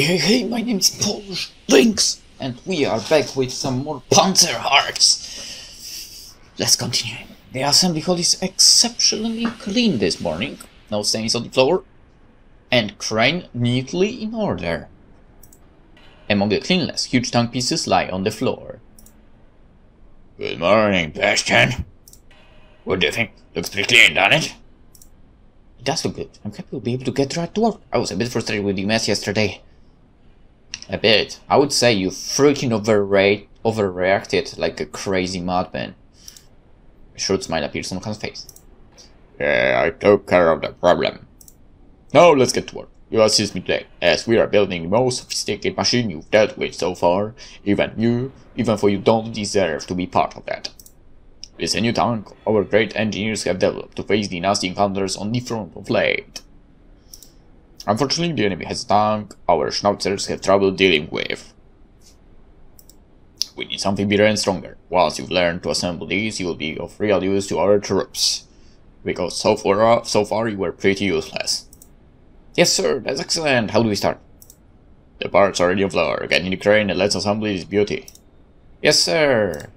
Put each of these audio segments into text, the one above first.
Hey, my name is PolishLynx, and we are back with some more Panzer Hearts. Let's continue. The assembly hall is exceptionally clean this morning. No stains on the floor, and crane neatly in order. Among the cleanliness, huge tank pieces lie on the floor. Good morning, Bastian. What do you think? Looks pretty clean, doesn't it? It does look good. I'm happy we'll be able to get right to work. I was a bit frustrated with the mess yesterday. A bit. I would say you freaking overreacted like a crazy madman. A shrewd smile appears on Khan's face. Yeah, I took care of the problem. Now let's get to work. You assist me today, as we are building the most sophisticated machine you've dealt with so far. Even for you don't deserve to be part of that. It's a new tank our great engineers have developed to face the nasty encounters on the front of late. Unfortunately, the enemy has a tank our schnauzers have trouble dealing with. We need something bigger and stronger. Once you've learned to assemble these, you will be of real use to our troops. Because so far you were pretty useless. Yes sir, that's excellent. How do we start? The parts are already on floor. Get in the crane and let's assemble this beauty. Yes sir.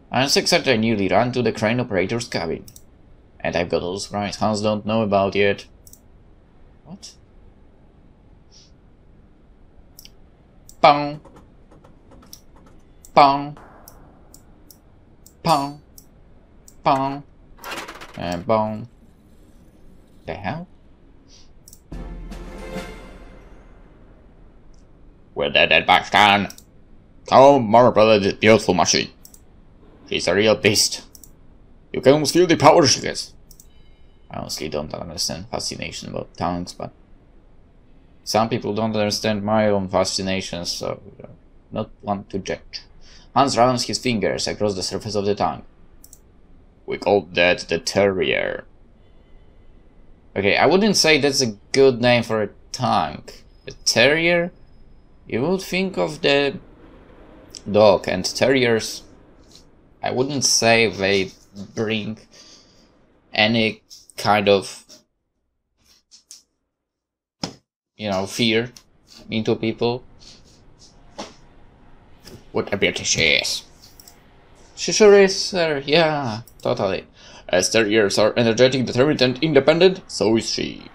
I'm so excited I nearly ran to the crane operator's cabin. And I've got all the surprise Hans don't know about yet. What? Bong. Bong. Bong. Bong. And bong. The hell? Well done, Bastian. How marvelous this beautiful machine. She's a real beast. You can almost feel the power she gets. I honestly don't understand fascination about tanks, but some people don't understand my own fascinations, so not one to judge. Hans runs his fingers across the surface of the tank. We call that the terrier. Okay, I wouldn't say that's a good name for a tank. A terrier? You would think of the dog, and terriers, I wouldn't say they bring any kind of, fear into people. What a beauty she is. She sure is, sir. Yeah, totally. As terriers are energetic, determined, and independent, so is she.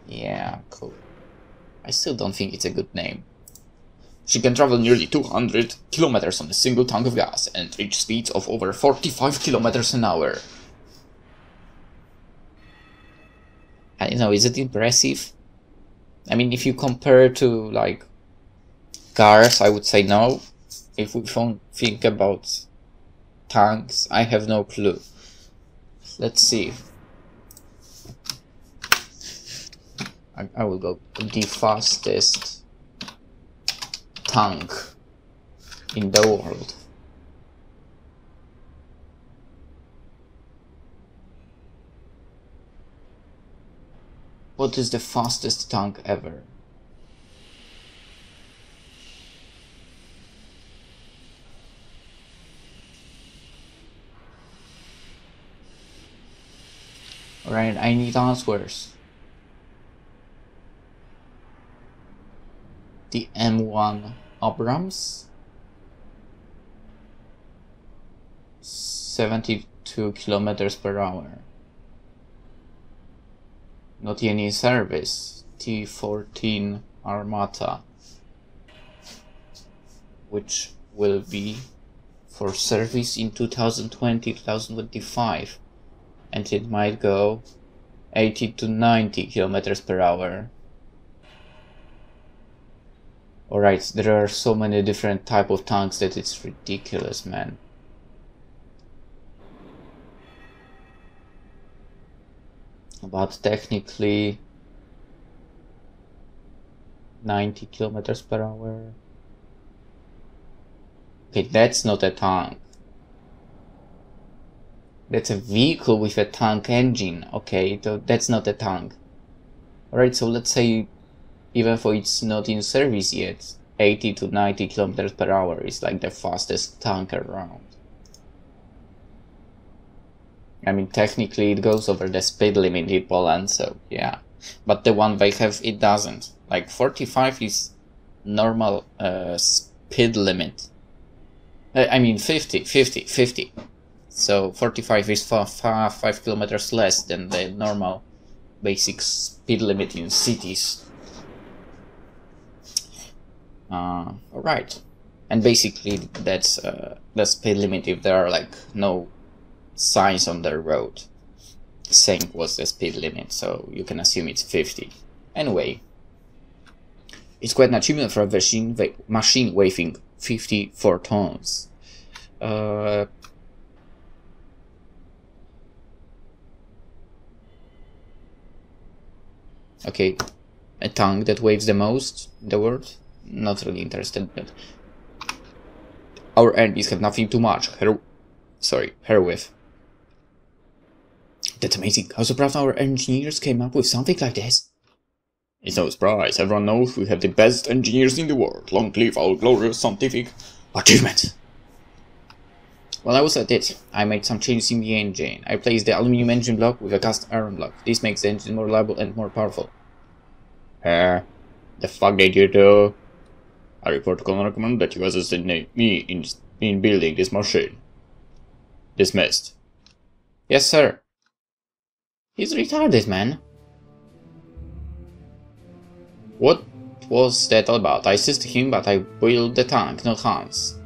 Yeah, cool. I still don't think it's a good name. She can travel nearly 200 kilometers on a single tank of gas and reach speeds of over 45 kilometers an hour. And is it impressive? I mean, if you compare to, like, cars, I would say no. If we think about tanks, I have no clue. Let's see. I will go the fastest tank in the world. What is the fastest tank ever? Alright, I need answers. The M1 Abrams, 72 kilometers per hour. Not any service. T14 Armata, which will be for service in 2020-2025, and it might go 80 to 90 kilometers per hour. Alright, there are so many different type of tanks that it's ridiculous, man. But technically 90 kilometers per hour. Okay, that's not a tank. That's a vehicle with a tank engine. Okay, that's not a tank. Alright, so let's say even though it's not in service yet, 80 to 90 kilometers per hour is like the fastest tank around. I mean, technically it goes over the speed limit in Poland, so yeah. but the one they have, it doesn't. Like 45 is normal speed limit. I mean 50. So 45 is 5 kilometers less than the normal basic speed limit in cities. Alright. And basically that's the speed limit if there are like no signs on the road saying what's the speed limit, so you can assume it's 50. Anyway, it's quite an achievement for a machine weighing 54 tons. Okay, a tank that weighs the most in the world? Not really interested, but our enemies have nothing too much her with. That's amazing. How so proud our engineers came up with something like this. It's no surprise. Everyone knows we have the best engineers in the world. Long live our glorious scientific achievements. While I was at it, I made some changes in the engine. I placed the aluminum engine block with a cast iron block. This makes the engine more reliable and more powerful. The fuck did you do? I report to Colonel Command that you assisted me in building this machine. Dismissed. Yes, sir. He's retarded, man. What was that all about? I assisted him, but I built the tank, not Hans.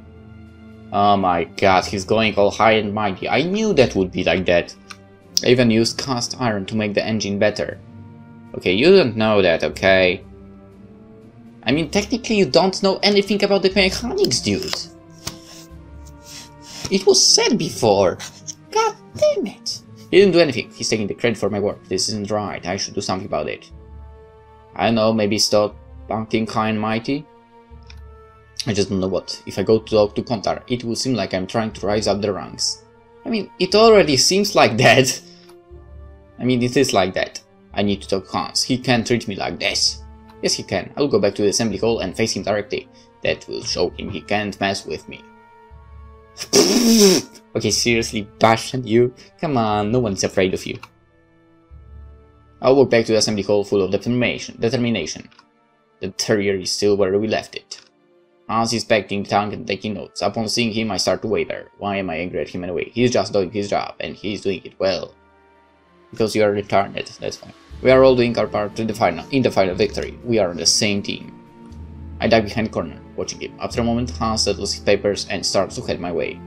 Oh my god, he's going all high and mighty. I knew that would be like that. I even used cast iron to make the engine better. Okay, you don't know that, okay? I mean, technically you don't know anything about the mechanics, dude. It was said before. God damn it. He didn't do anything. He's taking the credit for my work. This isn't right. I should do something about it. I don't know, maybe stop acting high and mighty? I just don't know what. If I go to talk to Kontar, it will seem like I'm trying to rise up the ranks. I mean, it already seems like that. I mean, it is like that. I need to talk to Hans. He can't treat me like this. Yes, he can. I'll go back to the assembly hall and face him directly. That will show him he can't mess with me. Okay, seriously, Bastian, you? Come on, no one is afraid of you. I'll walk back to the assembly hall full of determination. The terrier is still where we left it. Hans is inspecting the tank and taking notes. Upon seeing him, I start to waver. Why am I angry at him anyway? He's just doing his job, and he's doing it well. Because you are retarded, that's fine. We are all doing our part in the final victory. We are on the same team. I dive behind the corner, watching him. After a moment, Hans settles his papers and starts to head my way.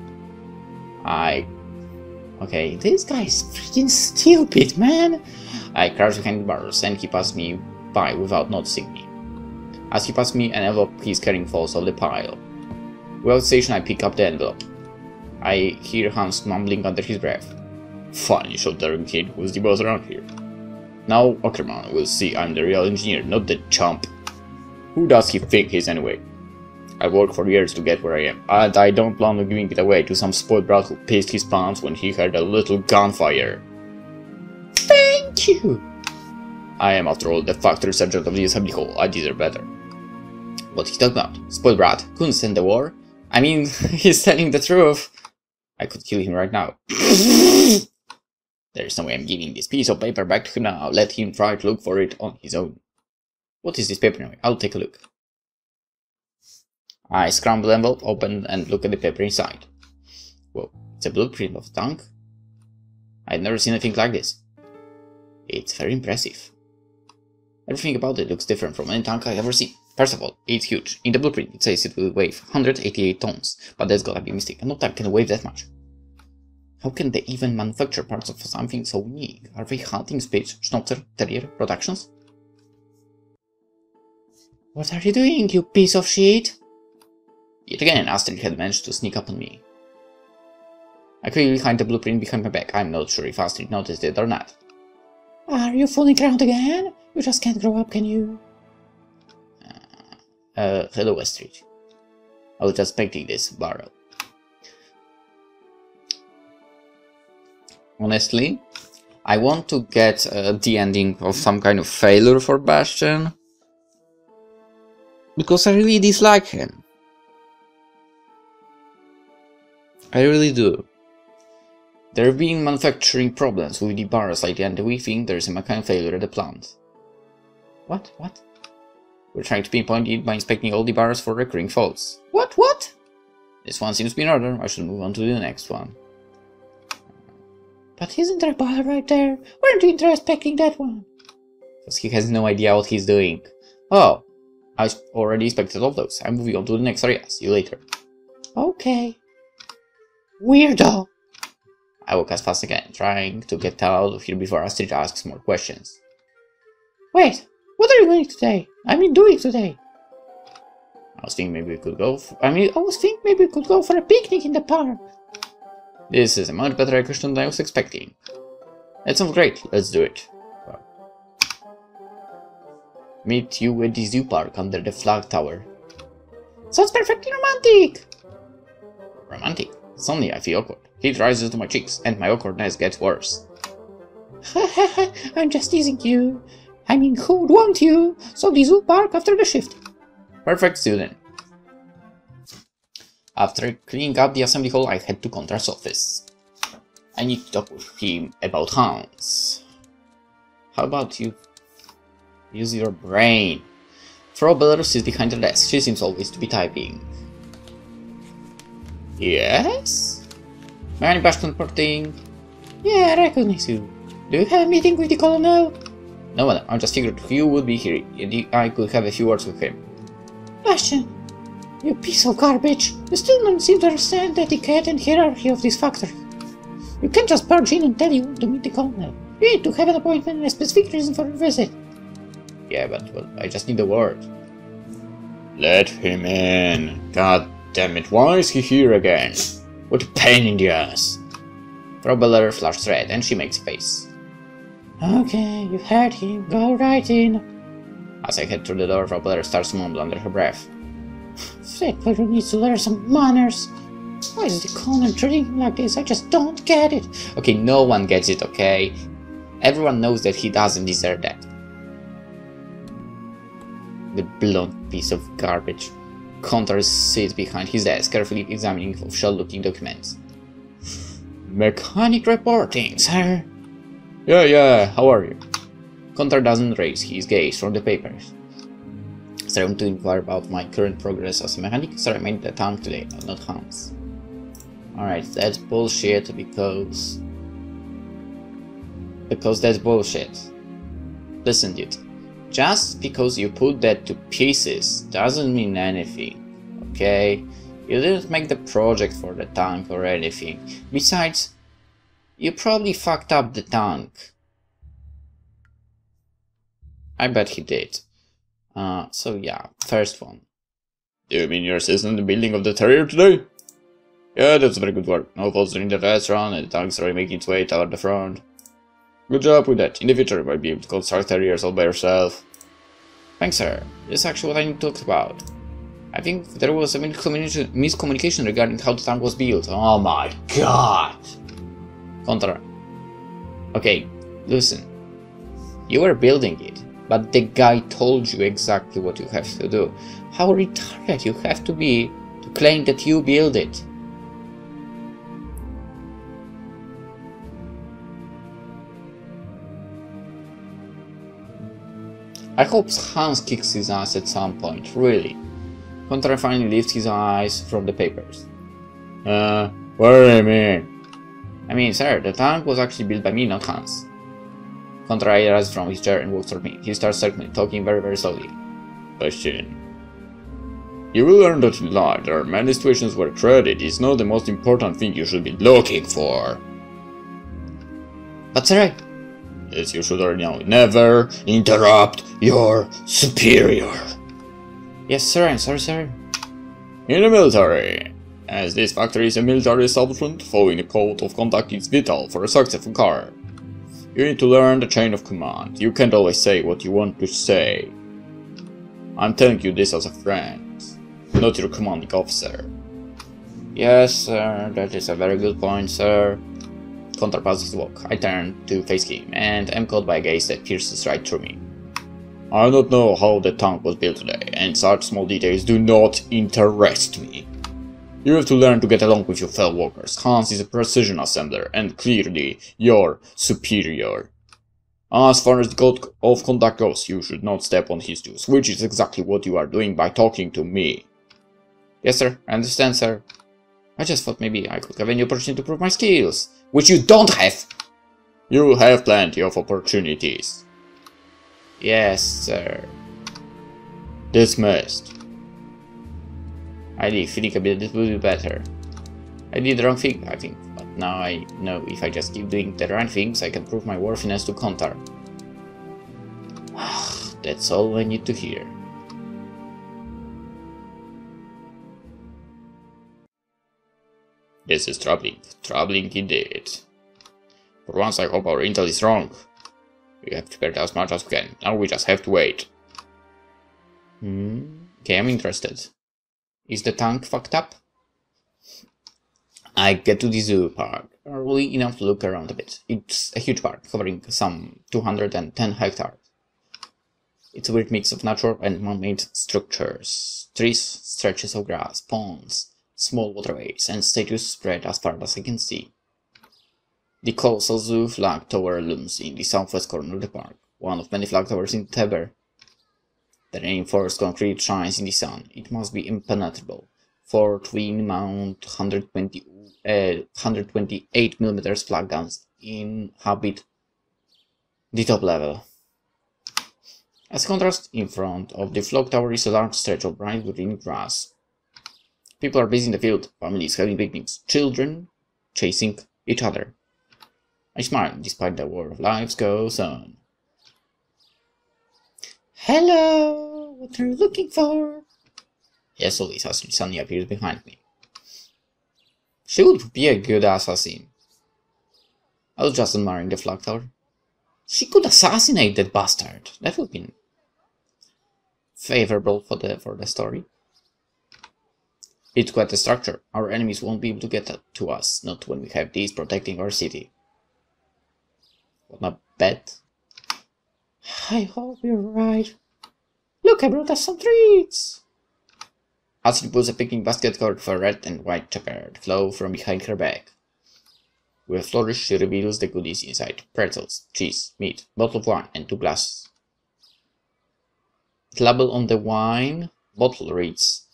Okay, this guy is freaking stupid, man! I crouch behind the bars, and he passes me by without noticing me. As he passes me, an envelope he's carrying falls off the pile. Without station, I pick up the envelope. I hear Hans mumbling under his breath. Fine, you short-term kid who's the boss around here. Now Ackerman will see I'm the real engineer, not the chump. Who does he think he is anyway? I worked for years to get where I am, and I don't plan on giving it away to some spoiled brat who pissed his pants when he heard a little gunfire. Thank you! I am, after all, the factory sergeant of the assembly hall. I deserve better. What he's talking about? Spoiled brat. Couldn't stand the war? I mean, he's telling the truth. I could kill him right now. There's no way I'm giving this piece of paper back to him now. Let him try to look for it on his own. What is this paper anyway? I'll take a look. I scramble the envelope, open and look at the paper inside. Whoa, it's a blueprint of a tank? I'd never seen anything like this. It's very impressive. Everything about it looks different from any tank I've ever seen. First of all, it's huge. In the blueprint it says it will weigh 188 tons, but that's gotta be a mistake. No tank can weigh that much. How can they even manufacture parts of something so unique? Are they hunting speech, schnauzer, terrier productions? What are you doing, you piece of shit? Yet again, Astrid had managed to sneak up on me. I quickly hide the blueprint behind my back. I'm not sure if Astrid noticed it or not. Are you fooling around again? You just can't grow up, can you? Hello, Astrid. I was just painting this barrel. Honestly, I want to get the ending of some kind of failure for Bastian. Because I really dislike him. I really do. There have been manufacturing problems with the barrels lately, and we think there's a mechanical failure at the plant. What? We're trying to pinpoint it by inspecting all the bars for recurring faults. What? This one seems to be in order. I should move on to the next one. But isn't there a bar right there? Why aren't you inspecting that one? Because he has no idea what he's doing. Oh, I already inspected all those. I'm moving on to the next area. See you later. Okay. Weirdo! I walk as fast again, trying to get out of here before Astrid asks more questions. Wait, what are you doing today? Doing today? I was thinking maybe we could go for a picnic in the park. This is a much better question than I was expecting. That sounds great, let's do it. Well, meet you at the zoo park under the flag tower. Sounds perfectly romantic! Romantic? Suddenly I feel awkward. Heat rises to my cheeks, and my awkwardness gets worse. I'm just teasing you. Who would want you? So the zoo park after the shift. Perfect, student. After cleaning up the assembly hall, I head to Contra's office. I need to talk with him about Hans. How about you use your brain? Frau Beller sits behind the desk. She seems always to be typing. Yes? Many Bastian reporting. Yeah, I recognize you. Do you have a meeting with the colonel? No, madam. I just figured you would be here and I could have a few words with him. Bastian, you piece of garbage. You still don't seem to understand the etiquette and hierarchy of this factory. You can't just barge in and tell you want to meet the colonel. You need to have an appointment and a specific reason for your visit. Yeah, but well, I just need a word. Let him in. God damn it, why is he here again? What a pain in the ass. Frau Beller flushes red and she makes a face. Okay, you heard him. Go right in. As I head through the door, Frau Beller starts to mumble under her breath. Fredbeller needs to learn some manners. Why is the colonel treating him like this? I just don't get it. Okay, no one gets it, okay? Everyone knows that he doesn't deserve that. The blonde piece of garbage. Contar sits behind his desk, carefully examining official-looking documents. Mechanic reporting, sir. Yeah, how are you? Contar doesn't raise his gaze from the papers. Sir, I want to inquire about my current progress as a mechanic. Sir, I made the tank today, not Hans. Alright, that's bullshit because that's bullshit. Listen, dude. Just because you put that to pieces doesn't mean anything, okay? You didn't make the project for the tank or anything. Besides, you probably fucked up the tank. I bet he did. So yeah, first one. Do you mean you're assisting the building of the terrier today? Yeah, that's very good work. No faults during the test run, and the tank's already making its way toward the front. Good job with that. In the future, you might be able to construct terriers all by yourself. Thanks, sir. This is actually what I need to talk about. I think there was a miscommunication regarding how the tank was built. Oh my god! Contra. Okay, listen. You were building it, but the guy told you exactly what you have to do. How retarded you have to be to claim that you built it. I hope Hans kicks his ass at some point, really. Contra finally lifts his eyes from the papers. What do you mean? I mean, sir, the tank was actually built by me, not Hans. Contra rises from his chair and walks toward me. He starts circling, talking very slowly. Bastian. You will learn that in life there are many situations where credit is not the most important thing you should be looking for. But sir, as you should already know, never interrupt your superior. Yes, sir, I'm sorry, sir. In the military, as this factory is a military establishment, following a code of conduct is vital for a successful career. You need to learn the chain of command. You can't always say what you want to say. I'm telling you this as a friend, not your commanding officer. Yes, sir, that is a very good point, sir. Contra passes walk. I turn to face him, and am caught by a gaze that pierces right through me. I don't know how the tank was built today, and such small details do not interest me. You have to learn to get along with your fellow workers. Hans is a precision assembler, and clearly your superior. As far as the code of conduct goes, you should not step on his toes, which is exactly what you are doing by talking to me. Yes, sir. I understand, sir. I just thought maybe I could have any opportunity to prove my skills. Which you don't have! You have plenty of opportunities. Yes, sir. Dismissed. I leave, feeling a bit this will be better. I did the wrong thing, I think, but now I know if I just keep doing the right things, I can prove my worthiness to Kontar. That's all I need to hear. This is troubling. Troubling indeed. For once I hope our intel is wrong. We have prepared as much as we can. Now we just have to wait. Okay, I'm interested. Is the tank fucked up? I get to the zoo park early enough to look around a bit. It's a huge park, covering some 210 hectares. It's a weird mix of natural and man-made structures. Trees, stretches of grass, ponds, small waterways, and statues spread as far as I can see. The colossal zoo flag tower looms in the southwest corner of the park, one of many flag towers in Teber. The reinforced concrete shines in the sun. It must be impenetrable. 4 twin-mount 128mm flag guns inhabit the top level. As contrast, in front of the flag tower is a large stretch of bright green grass. People are busy in the field, families having picnics, children chasing each other. I smile, despite the war of lives goes on. Hello! What are you looking for? Yes, Elise suddenly appears behind me. She would be a good assassin. I was just admiring the flag tower. She could assassinate that bastard. That would be favorable for the story. It's quite a structure. Our enemies won't be able to get to us, not when we have these protecting our city. What a bet. I hope you're right. Look, I brought us some treats! Astrid pulls a picnic basket covered for red and white checkered flow from behind her back. With a flourish, she reveals the goodies inside: pretzels, cheese, meat, bottle of wine, and 2 glasses. The label on the wine bottle reads,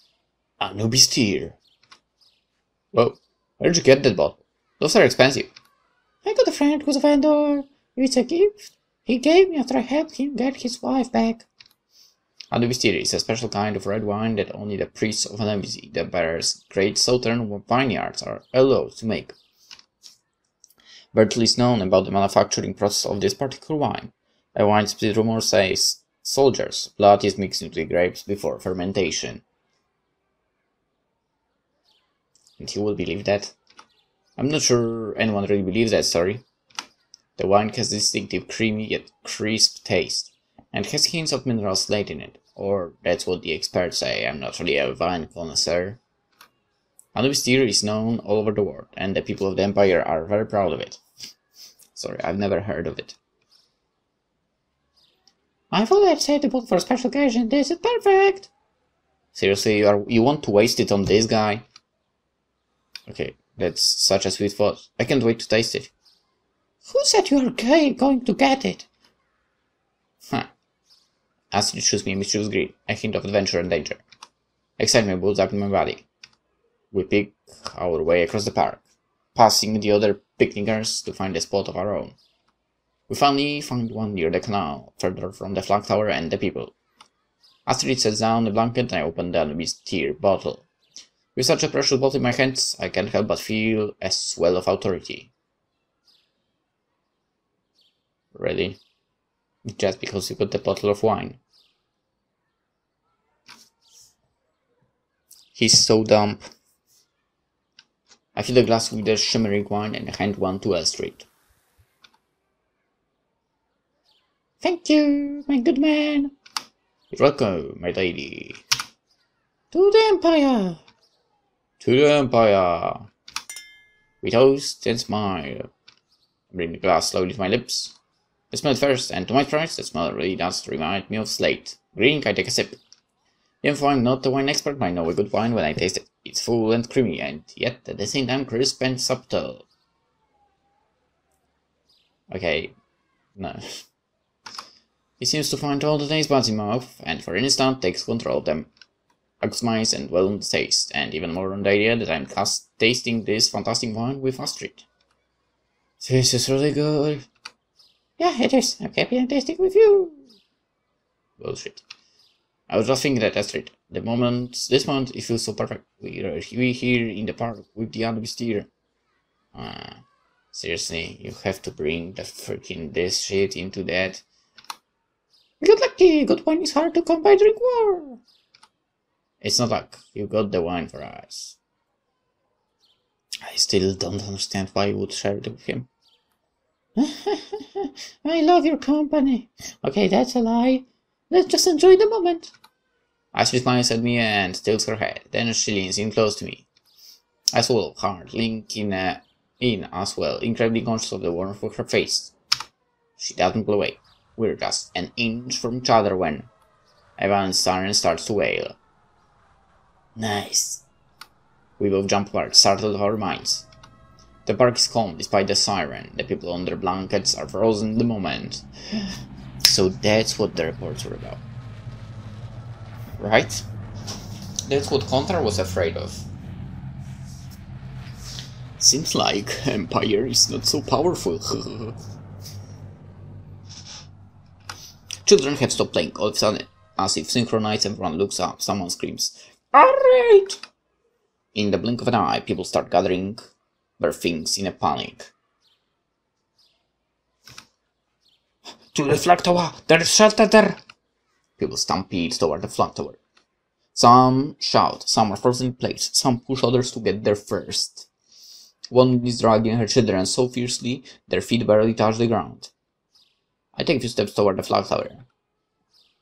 Anubis Tear. Whoa, where'd you get that bottle? Those are expensive. I got a friend who's a vendor. It's a gift he gave me after I helped him get his wife back. Anubis Tear is a special kind of red wine that only the priests of an embassy that bears great southern vineyards are allowed to make. Very little is known about the manufacturing process of this particular wine. A wine split rumor says soldiers' blood is mixed into the grapes before fermentation. And you will believe that? I'm not sure anyone really believes that story. The wine has a distinctive creamy yet crisp taste, and has hints of minerals late in it, or that's what the experts say. I'm not really a wine connoisseur. Anubis Tear is known all over the world, and the people of the Empire are very proud of it. Sorry, I've never heard of it. I thought I'd saved the bottle for a special occasion. This is perfect! Seriously, you want to waste it on this guy? Okay, that's such a sweet thought. I can't wait to taste it. Who said you are going to get it? Huh. Astrid shoots me a mischievous grin, a hint of adventure and danger. Excitement builds up in my body. We pick our way across the park, passing the other picnickers to find a spot of our own. We finally find one near the canal, further from the flag tower and the people. Astrid sets down a blanket and I open the Anubis Tear bottle. With such a precious bottle in my hands, I can't help but feel a swell of authority. Really? Just because you got the bottle of wine? He's so dumb. I fill the glass with the shimmering wine and hand one to Astrid. Thank you, my good man. You're welcome, my lady. To the Empire! To the Empire! We toast and smile. I bring the glass slowly to my lips. I smell it first, and to my surprise, the smell really does remind me of slate. Grinning, I take a sip. Even though I'm not a wine expert, I know a good wine when I taste it. It's full and creamy, and yet at the same time crisp and subtle. Okay, no. He seems to find all the taste buds in mouth, and for an instant takes control of them. Maximize and well on the taste, and even more on the idea that I'm tasting this fantastic wine with Astrid. This is really good. Yeah, it is. I'm happy I'm tasting with you. Bullshit. I was just thinking that, Astrid. This moment, it feels so perfect. We here in the park with the other steer. Seriously, you have to bring the freaking this shit into that. Good lucky, good wine is hard to come by, drink more. It's not luck, you got the wine for us. I still don't understand why you would share it with him. I love your company. Okay, that's a lie. Let's just enjoy the moment. Ashley smiles at me and tilts her head. Then she leans in close to me. I swallow hard, linking in as well, incredibly conscious of the warmth of her face. She doesn't pull away. We're just an inch from each other when Evan's siren starts to wail. Nice. We both jump apart, startled our minds. The park is calm despite the siren. The people under blankets are frozen in the moment. So that's what the reports were about. Right? That's what Contar was afraid of. Seems like Empire is not so powerful. Children have stopped playing all of a sudden. As if synchronized, everyone looks up. Someone screams, "Alright!" In the blink of an eye, people start gathering their things in a panic. To the flag tower! There's shelter there! People stampede toward the flag tower. Some shout, some are frozen in place, some push others to get there first. One is dragging her children so fiercely their feet barely touch the ground. I take a few steps toward the flag tower.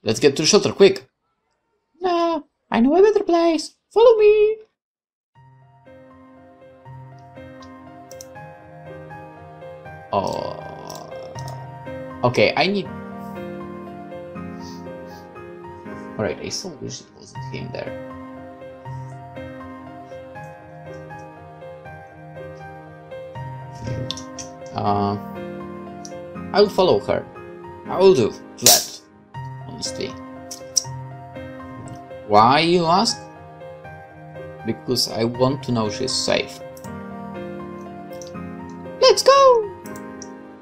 Let's get to the shelter, quick! No, I know a better place. Follow me! Oh. Okay, I need... Alright, I so wish it wasn't him there. I'll follow her. I will do that, honestly. Why, you ask? Because I want to know she's safe. Let's go!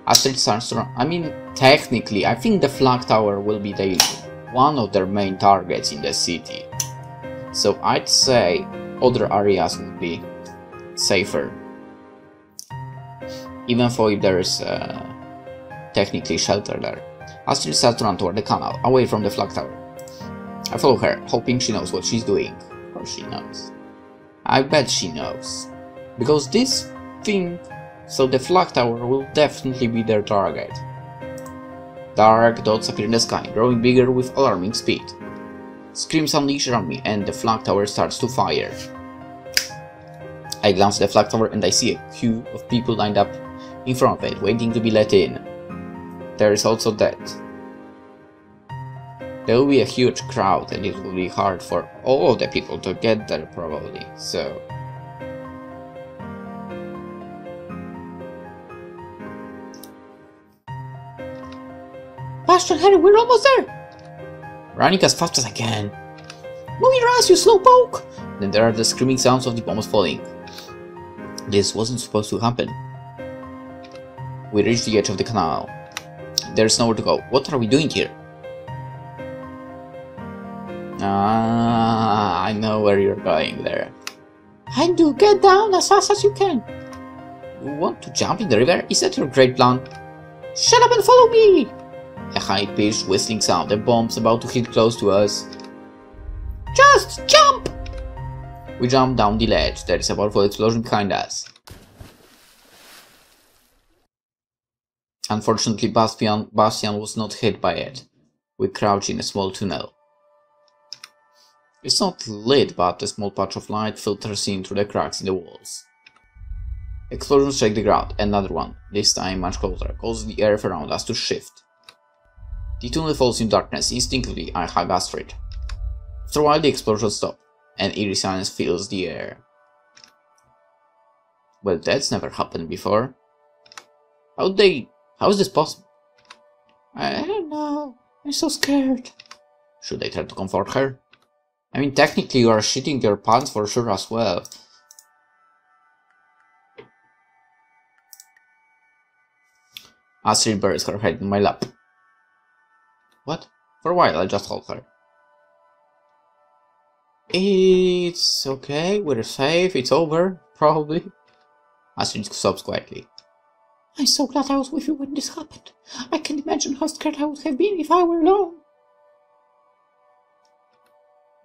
Astrid starts to run. I mean, technically, I think the flag tower will be one of their main targets in the city. So I'd say other areas would be safer. Even though there is technically shelter there. Astrid starts to run toward the canal, away from the flag tower. I follow her, hoping she knows what she's doing. Of course she knows. I bet she knows. Because this thing, so the flag tower will definitely be their target. Dark dots appear in the sky, growing bigger with alarming speed. Screams unleash around me and the flag tower starts to fire. I glance at the flag tower and I see a queue of people lined up in front of it, waiting to be let in. There is also that. There will be a huge crowd and it will be hard for all of the people to get there probably, so... Bastian, Harry, we're almost there! Running as fast as I can. Move your ass, you slowpoke! Then there are the screaming sounds of the bombs falling. This wasn't supposed to happen. We reach the edge of the canal. There's nowhere to go. What are we doing here? I know where you're going there. And to get down as fast as you can. You want to jump in the river? Is that your great plan? Shut up and follow me! A high-pitched whistling sound, the bomb's about to hit close to us. Just jump! We jump down the ledge. There is a powerful explosion behind us. Unfortunately, Bastian was not hit by it. We crouch in a small tunnel. It's not lit, but a small patch of light filters in through the cracks in the walls. Explosions shake the ground. Another one, this time much closer, causes the earth around us to shift. The tunnel falls in darkness. Instinctively, I hug Astrid. After a while, the explosions stop. An eerie silence fills the air. Well, that's never happened before. How is this possible? I don't know. I'm so scared. Should I try to comfort her? I mean, technically you are shitting your pants for sure as well. Astrid buries her head in my lap. What? For a while I just hold her. It's okay, we're safe, it's over, probably. Astrid sobs quietly. I'm so glad I was with you when this happened. I can't imagine how scared I would have been if I were alone.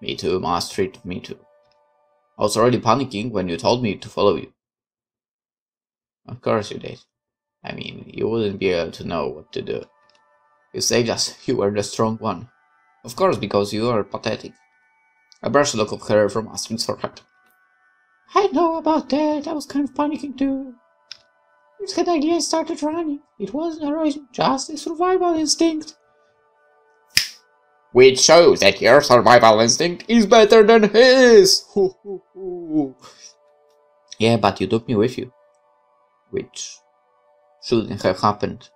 Me too, Astrid, me too. I was already panicking when you told me to follow you. Of course you did. I mean, you wouldn't be able to know what to do. You saved us, you were the strong one. Of course, because you are pathetic. I brushed a lock of hair from Astrid's forehead. I know about that, I was kind of panicking too. I just had an idea and started running. It wasn't heroism, just a survival instinct. Which shows that your survival instinct is better than his! Yeah, but you took me with you. Which shouldn't have happened.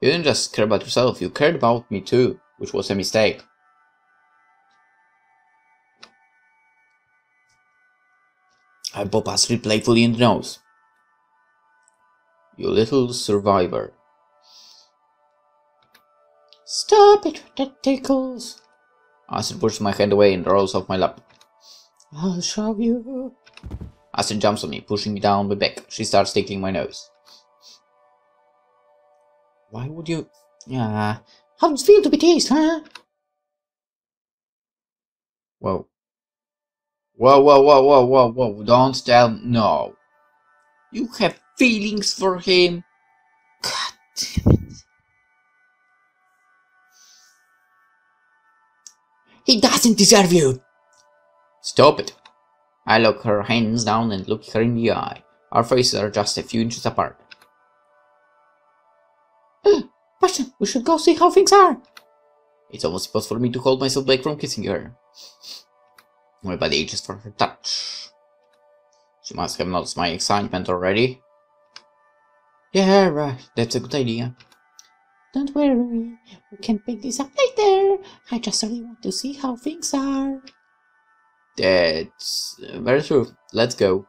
You didn't just care about yourself, you cared about me too, which was a mistake. I pop Astrid playfully in the nose. You little survivor. Stop it, that tickles. Astrid pushes my hand away and rolls off my lap. I'll show you. Astrid jumps on me, pushing me down my back. She starts tickling my nose. Why would you... How does it feel to be teased, huh? Whoa. Whoa, don't tell... No. You have feelings for him? God damn it. He doesn't deserve you! Stop it. I lock her hands down and look her in the eye. Our faces are just a few inches apart. Bastian, we should go see how things are. It's almost impossible for me to hold myself back from kissing her. My body aches for her touch. She must have noticed my excitement already. Yeah, right, that's a good idea. Don't worry, we can pick this up later. I just really want to see how things are. That's very true. Let's go.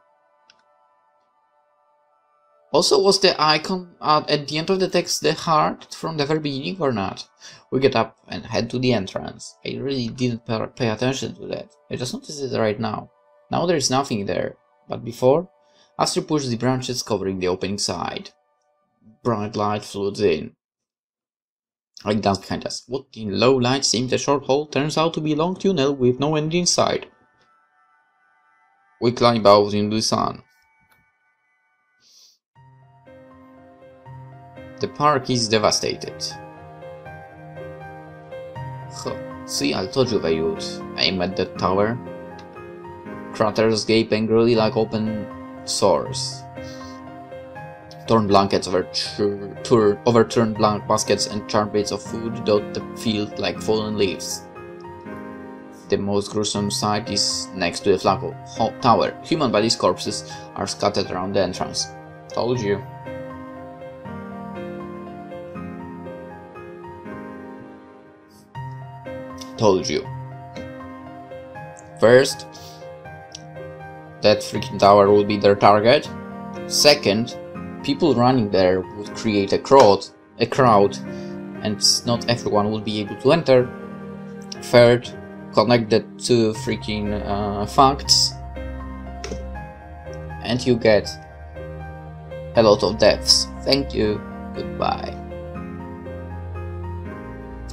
Also, was the icon at the end of the text the heart from the very beginning or not? We get up and head to the entrance. I really didn't pay attention to that. I just noticed it right now. Now there is nothing there. But before, Astrid pushed the branches covering the opening side. Bright light floods in. I glance behind us. What in low light seems a short hall turns out to be a long tunnel with no end inside. We climb out into the sun. The park is devastated. See, I told you they would aim at that tower. Craters gape angrily like open sores. Torn blankets, overturned baskets and charred bits of food dot the field like fallen leaves. The most gruesome sight is next to the flagpole tower. Human bodies' corpses are scattered around the entrance. Told you. Told you. First, that freaking tower would be their target. Second, people running there would create a crowd, and not everyone would be able to enter. Third, connect the two freaking facts, and you get a lot of deaths. Thank you, goodbye.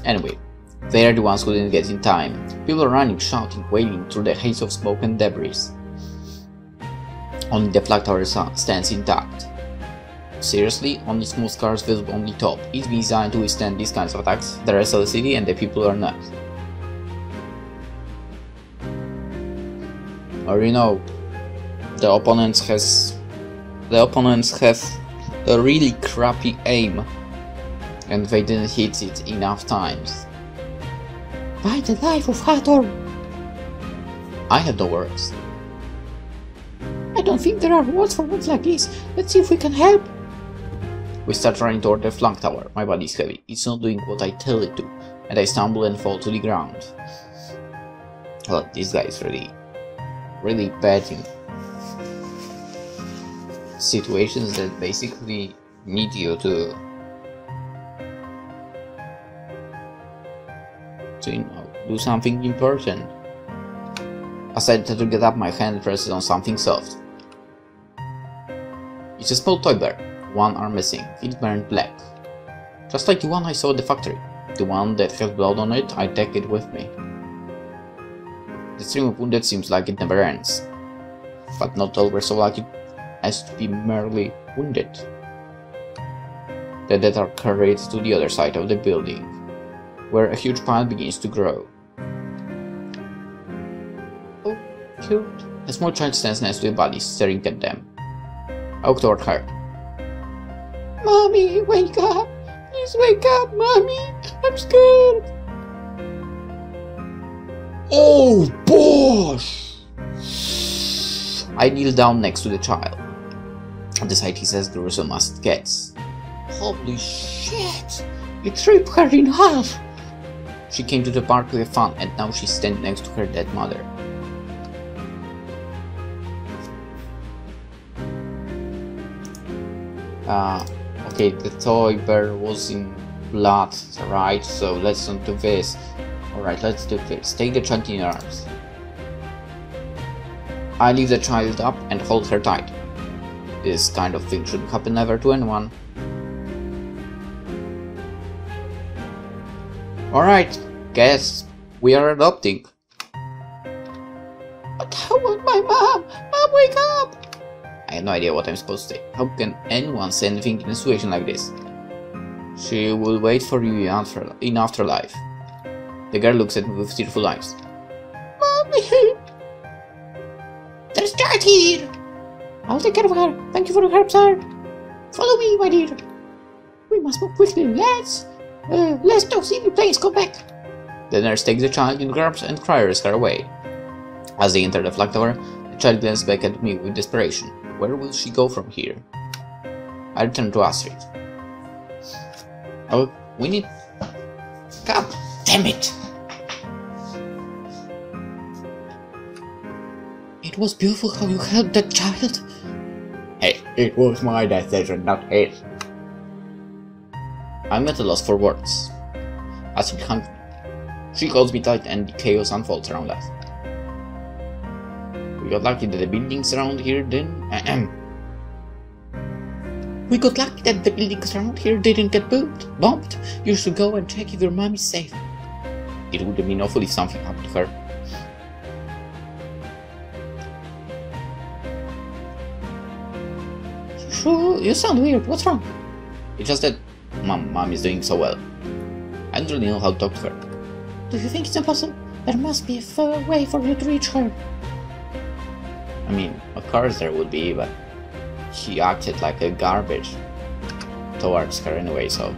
Anyway, they are the ones who didn't get in time. People are running, shouting, waving through the haze of smoke and debris. Only the flag tower stands intact. Seriously, only smooth scars visible on the top. It's been designed to withstand these kinds of attacks. The rest of the city and the people are not. Or you know, the opponents have a really crappy aim, and they didn't hit it enough times. By the life of Hathor! I have no words. I don't think there are words for words like this. Let's see if we can help. We start running toward the flank tower. My body is heavy. It's not doing what I tell it to, and I stumble and fall to the ground. Well, this guy is really bad in situations that basically need you to do something important. As I try to get up, my hand presses on something soft. It's a small toy bear. One arm missing. It's burned black. Just like the one I saw at the factory. The one that has blood on it, I take it with me. The stream of wounded seems like it never ends. But not all were so lucky as to be merely wounded. The dead are carried to the other side of the building, where a huge pile begins to grow. Oh, cute. A small child stands next to the body, staring at them. I walk toward her. Mommy, wake up! Please wake up, Mommy! I'm scared! Oh, bosh! I kneel down next to the child. At the sight he says gruesome as it gets. Holy shit! You ripped her in half! She came to the park to have fun, and now she's standing next to her dead mother. Okay, the toy bear was in blood, right? So let's not do this. Alright, let's do this. Take the child in your arms. I lift the child up and hold her tight. This kind of thing shouldn't happen ever to anyone. Alright, guess we are adopting. But I want my mom! Mom, wake up! I have no idea what I'm supposed to say. How can anyone say anything in a situation like this? She will wait for you in afterlife. The girl looks at me with tearful eyes. Mommy! There's Jared here! I'll take care of her. Thank you for the help, sir. Follow me, my dear. We must move quickly. Let's those evil planes go back. The nurse takes the child in her arms and carries her away. As they enter the flag tower, the child glances back at me with desperation. Where will she go from here? I return to Astrid. Oh, we need... God damn it! It was beautiful how you helped that child. Hey, it was my decision, not his. I'm at a loss for words. Astrid hugs me. She holds me tight and the chaos unfolds around us. We got lucky that the buildings around here didn't... We got lucky that the buildings around here didn't get bombed. You should go and check if your mom is safe. It would have been awful if something happened to her. Sure, you sound weird. What's wrong? It's just that mom is doing so well. I don't really know how to talk to her. Do you think it's impossible? There must be a fair way for you to reach her. I mean, of course there would be, but she acted like a garbage towards her anyway, so...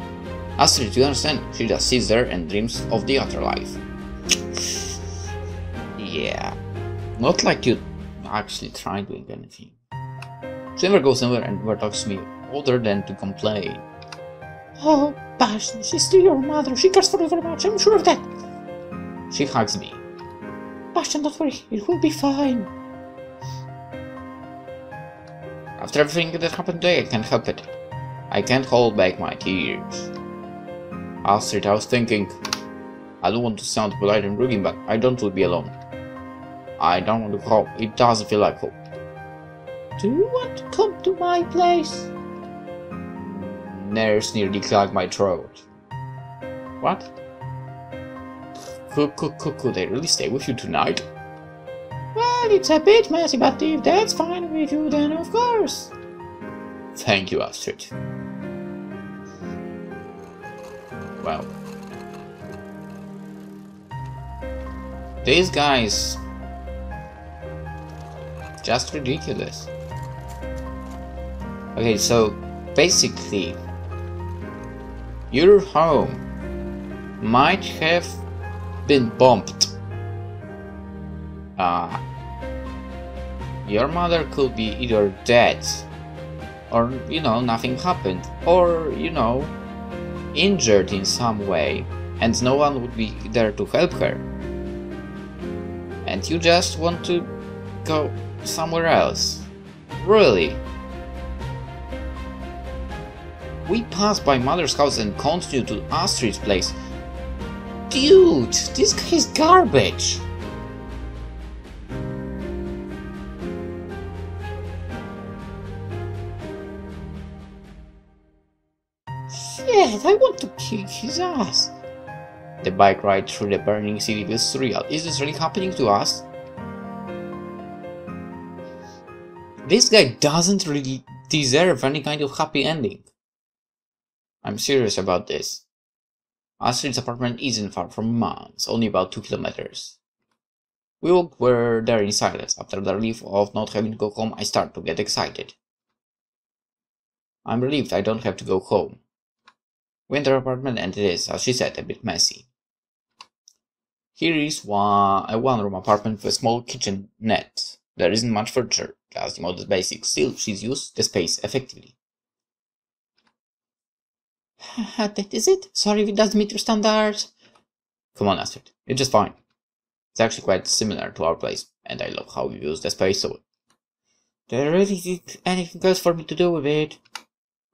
Astrid, you understand? She just sits there and dreams of the afterlife. Yeah. Not like you actually try doing anything. She never goes anywhere and never talks to me, other than to complain. Oh, Bastian, she's still your mother. She cares for you very much, I'm sure of that. She hugs me. Bastian, don't worry, it will be fine. After everything that happened today, I can't help it. I can't hold back my tears. Astrid, I was thinking... I don't want to sound polite and rude, but I don't want to be alone. I don't want to hope. It doesn't feel like hope. Do you want to come to my place? Nurse nearly clogged my throat. What? Could I really stay with you tonight? Well, it's a bit messy, but if that's fine with you, then of course. Thank you, Astrid. Well. These guys... just ridiculous. Okay, so basically your home might have been bombed. Your mother could be either dead Or, you know, nothing happened. Or, you know, injured in some way. And no one would be there to help her. And you just want to go somewhere else. Really? We passed by Mother's house and continued to Astrid's place. Dude, this guy is garbage! Shit, I want to kick his ass. The bike ride through the burning city was surreal. Is this really happening to us? This guy doesn't really deserve any kind of happy ending. I'm serious about this. Astrid's apartment isn't far from Mons, only about 2 kilometers. We were there in silence. After the relief of not having to go home, I start to get excited. I'm relieved I don't have to go home. We enter her apartment and it is, as she said, a bit messy. Here is a one-room apartment with a small kitchenette. There isn't much furniture, just the modest basics. Still, she's used the space effectively. That is it? Sorry if it doesn't meet your standards. Come on, Astrid. It's just fine. It's actually quite similar to our place, and I love how we use the space so well. There really isn't anything else for me to do with it.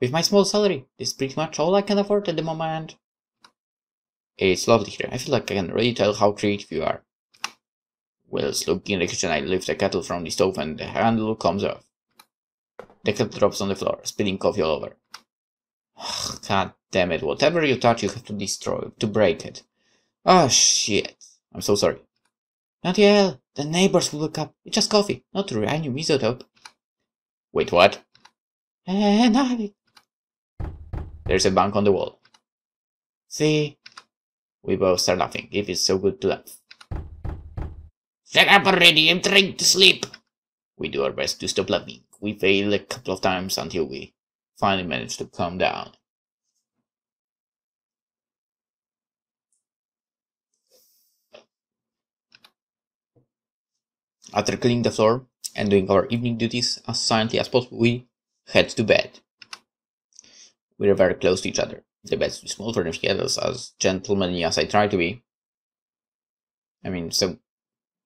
With my small salary, this is pretty much all I can afford at the moment. It's lovely here. I feel like I can really tell how creative you are. Whilst looking in the kitchen, I lift the kettle from the stove and the handle comes off. The kettle drops on the floor, spilling coffee all over. God damn it, whatever you touch you have to destroy, to break it. Oh shit. I'm so sorry. Not yet. The neighbors will wake up. It's just coffee, not to ruin your misotope. Wait, what? Nothing. There's a bang on the wall. See? We both start laughing. It is so good to laugh. Shut up already, I'm trying to sleep. We do our best to stop laughing. We fail a couple of times until we finally manage to calm down. After cleaning the floor and doing our evening duties as silently as possible, we head to bed. We are very close to each other. The bed's too small for them to get us as gentlemanly as I try to be. I mean, so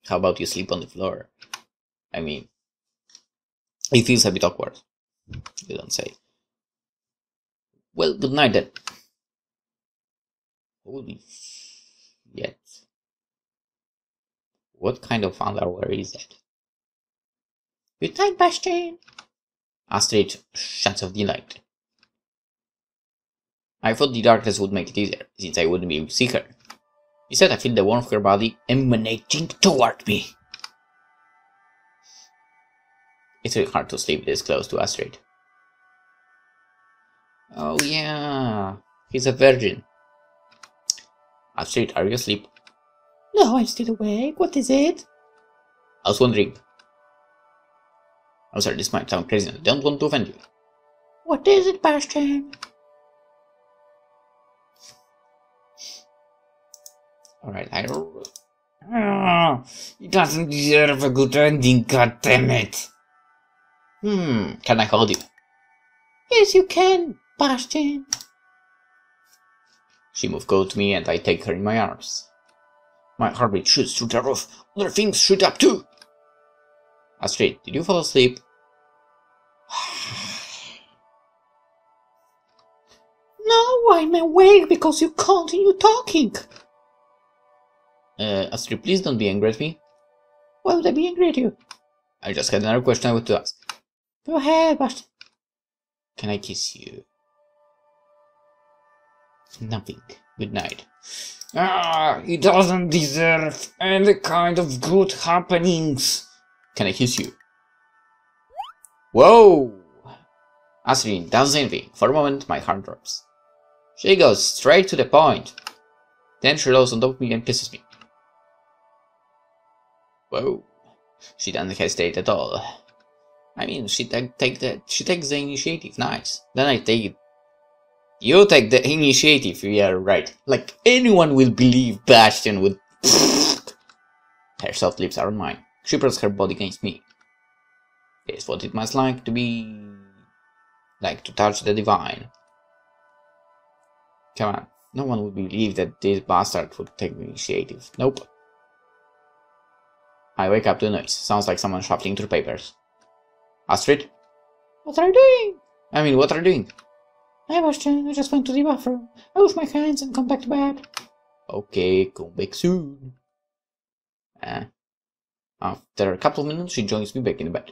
how about you sleep on the floor? I mean, it feels a bit awkward. You don't say. Well, good night then. Holy shit. What kind of underwear is that? Good night, Bastian. Astrid shuts off the light. I thought the darkness would make it easier, since I wouldn't be able to see her. Instead, I feel the warmth of her body emanating toward me. It's really hard to sleep this close to Astrid. Oh yeah, he's a virgin. Astrid, are you asleep? No, I'm still awake. What is it? I was wondering. I'm sorry, this might sound crazy and I don't want to offend you. What is it, Bastian? Alright, it doesn't deserve a good ending, goddammit. Can I hold you? Yes, you can, Bastian. She moves close to me and I take her in my arms. My heartbeat shoots through the roof. Other things shoot up too. Astrid, did you fall asleep? No, I'm awake because you continue talking. Astrid, please don't be angry at me. Why would I be angry at you? I just had another question I want to ask. Go ahead, Bastian. Can I kiss you? Nothing. Good night. He doesn't deserve any kind of good happenings. Can I kiss you? Whoa! Astrid doesn't say anything. For a moment, my heart drops. She goes straight to the point. Then she rolls on top of me and kisses me. Whoa. She doesn't hesitate at all. I mean, she takes the initiative. Nice. Then I take it. You take the initiative. Yeah, right. Like anyone will believe Bastian would. Her soft lips are on mine. She presses her body against me. It's what it must like to be like to touch the divine. Come on, no one would believe that this bastard would take the initiative. Nope. I wake up to the noise. Sounds like someone shuffling through papers. Astrid? What are you doing? What are you doing? Hi, Bastian. I just went to the bathroom. I wash my hands and come back to bed. Okay, come back soon. After a couple of minutes, she joins me back in the bed.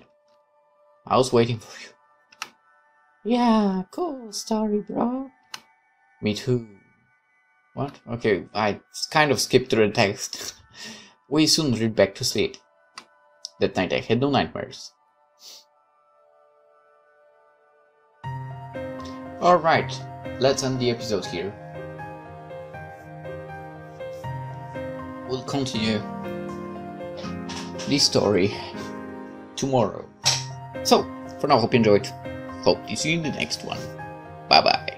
I was waiting for you. Yeah, cool story, bro. Me too. What? Okay, I kind of skipped through the text. We soon read back to sleep. That night I had no nightmares. Alright, let's end the episode here. We'll continue this story tomorrow. So, for now, hope you enjoyed. Hope to see you in the next one. Bye bye.